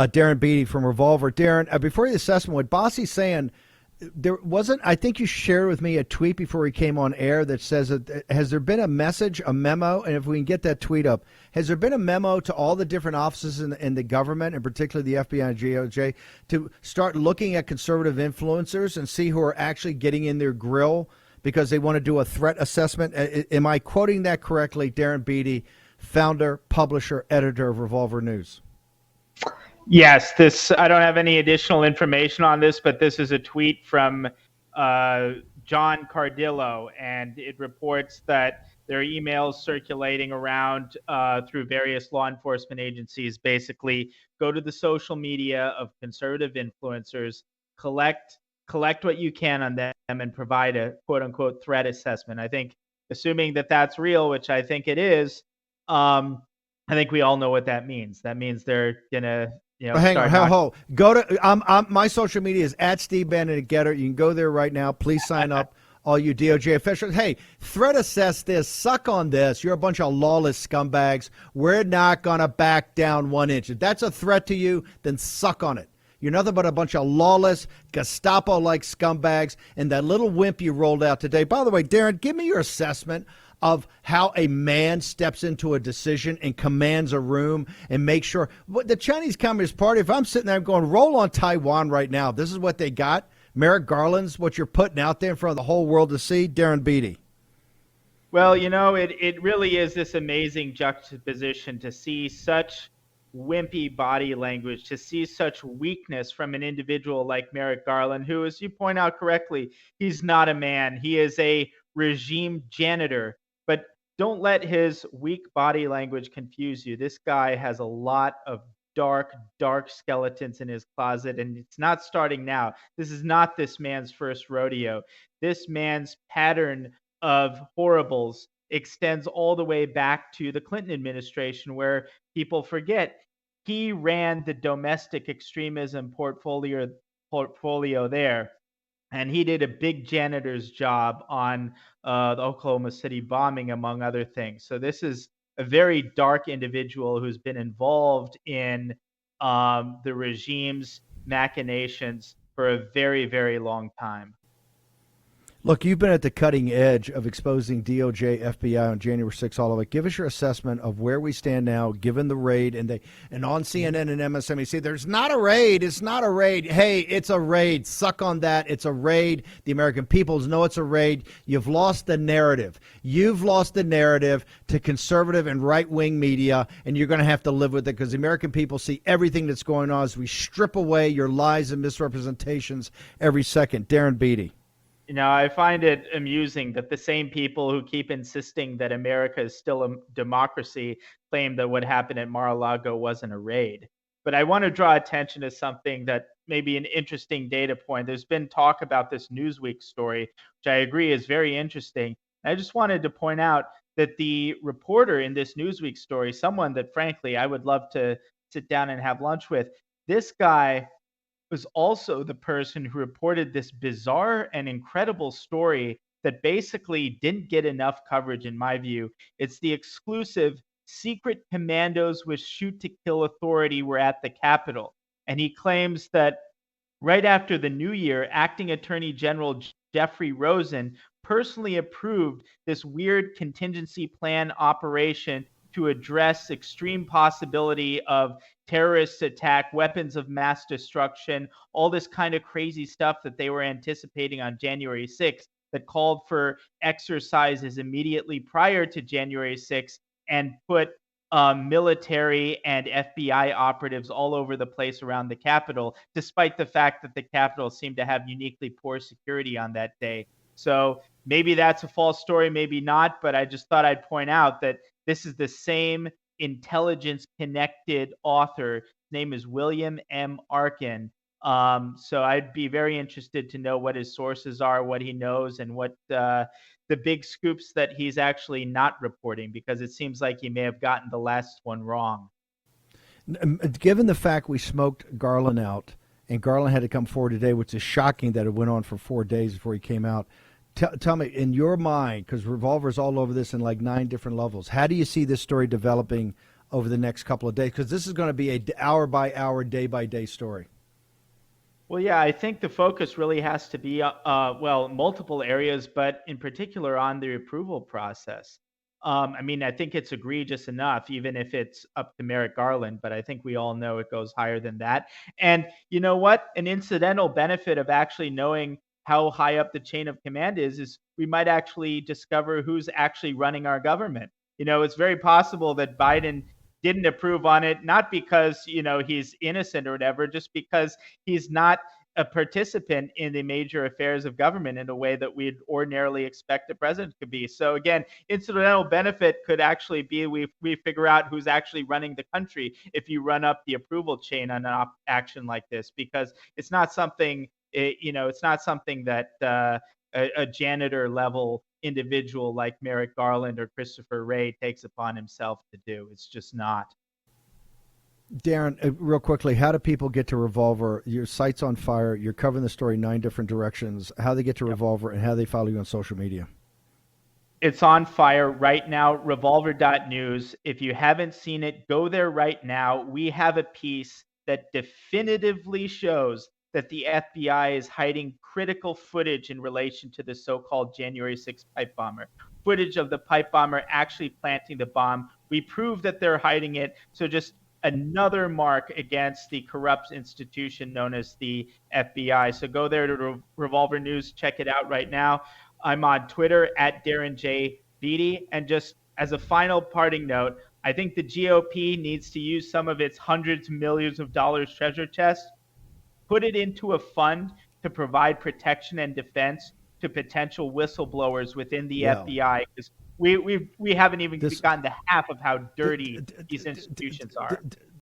Darren Beattie from Revolver. Darren, before the assessment, what Bossy's saying, there wasn't, I think you shared with me a tweet before he came on air that says, that, has there been a message, a memo, and if we can get that tweet up, has there been a memo to all the different offices in the government, and particularly the FBI and GOJ, to start looking at conservative influencers and see who are actually getting in their grill because they want to do a threat assessment? Am I quoting that correctly, Darren Beattie, founder, publisher, editor of Revolver News? Yes, I don't have any additional information on this, but this is a tweet from John Cardillo, and it reports that there are emails circulating around through various law enforcement agencies. Basically, go to the social media of conservative influencers, collect what you can on them, and provide a quote unquote threat assessment. I think, assuming that that's real, which I think it is, I think we all know what that means. That means they're gonna, hang on, go to my social media is at Steve Bannon at Getter. You can go there right now. Please sign up, all you DOJ officials. Hey, threat assess this. Suck on this. You're a bunch of lawless scumbags. We're not gonna back down 1 inch. If that's a threat to you, then suck on it. You're nothing but a bunch of lawless, Gestapo-like scumbags, and that little wimp you rolled out today. By the way, Darren, give me your assessment of how a man steps into a decision and commands a room and makes sure. The Chinese Communist Party, if I'm sitting there going, roll on Taiwan right now, this is what they got. Merrick Garland's what you're putting out there in front of the whole world to see. Darren Beattie. Well, it really is this amazing juxtaposition to see such wimpy body language, to see such weakness from an individual like Merrick Garland, who, as you point out correctly, he's not a man. He is a regime janitor. But don't let his weak body language confuse you. This guy has a lot of dark skeletons in his closet, and it's not starting now. This is not this man's first rodeo. This man's pattern of horribles extends all the way back to the Clinton administration, where people forget he ran the domestic extremism portfolio there. And he did a big janitor's job on the Oklahoma City bombing, among other things. So this is a very dark individual who's been involved in the regime's machinations for a very, very long time. Look, you've been at the cutting edge of exposing DOJ, FBI on January 6th, all of it. Give us your assessment of where we stand now, given the raid. And on CNN and MSNBC, there's not a raid. It's not a raid. Hey, it's a raid. Suck on that. It's a raid. The American people know it's a raid. You've lost the narrative. You've lost the narrative to conservative and right-wing media, and you're going to have to live with it because the American people see everything that's going on as we strip away your lies and misrepresentations every second. Darren Beattie. I find it amusing that the same people who keep insisting that America is still a democracy claim that what happened at Mar-a-Lago wasn't a raid. But I want to draw attention to something that may be an interesting data point. There's been talk about this Newsweek story, which I agree is very interesting. I just wanted to point out that the reporter in this Newsweek story, someone that frankly I would love to sit down and have lunch with, this guy was also the person who reported this bizarre and incredible story that basically didn't get enough coverage, in my view. It's the exclusive secret commandos with shoot to kill authority were at the Capitol. And he claims that right after the new year, acting Attorney General Jeffrey Rosen personally approved this weird contingency plan operation to address extreme possibility of terrorist attack, weapons of mass destruction, all this kind of crazy stuff that they were anticipating on January 6th that called for exercises immediately prior to January 6th and put military and FBI operatives all over the place around the Capitol, despite the fact that the Capitol seemed to have uniquely poor security on that day. So maybe that's a false story, maybe not, but I just thought I'd point out that this is the same intelligence-connected author. His name is William M. Arkin. So I'd be very interested to know what his sources are, what he knows, and what the big scoops that he's actually not reporting, because it seems like he may have gotten the last one wrong. Given the fact we smoked Garland out, and Garland had to come forward today, which is shocking that it went on for 4 days before he came out, tell me, in your mind, because Revolver's all over this in like 9 different levels, how do you see this story developing over the next couple of days? Because this is going to be a hour by hour, day by day story. Well, yeah, I think the focus really has to be, well, multiple areas, but in particular on the approval process. I mean, I think it's egregious enough, even if it's up to Merrick Garland, but I think we all know it goes higher than that. And you know what? An incidental benefit of actually knowing how high up the chain of command is we might actually discover who's actually running our government. It's very possible that Biden didn't approve on it, not because, he's innocent or whatever, just because he's not a participant in the major affairs of government in a way that we'd ordinarily expect a president to be. So again, incidental benefit could actually be we figure out who's actually running the country if you run up the approval chain on an action like this, because it's not something it's not something that a janitor level individual like Merrick Garland or Christopher Wray takes upon himself to do. It's just not. Darren, real quickly, how do people get to Revolver? Your site's on fire. You're covering the story 9 different directions. How they get to Revolver and how they follow you on social media? It's on fire right now, revolver.news. If you haven't seen it, go there right now. We have a piece that definitively shows that the FBI is hiding critical footage in relation to the so-called January 6th pipe bomber. Footage of the pipe bomber actually planting the bomb. We prove that they're hiding it. So just another mark against the corrupt institution known as the FBI. So go there to Revolver News, check it out right now. I'm on Twitter at Darren J. Beattie. And just as a final parting note, I think the GOP needs to use some of its hundreds of millions of dollars treasure chest, put it into a fund to provide protection and defense to potential whistleblowers within the FBI, because we haven't even gotten to half of how dirty these institutions are.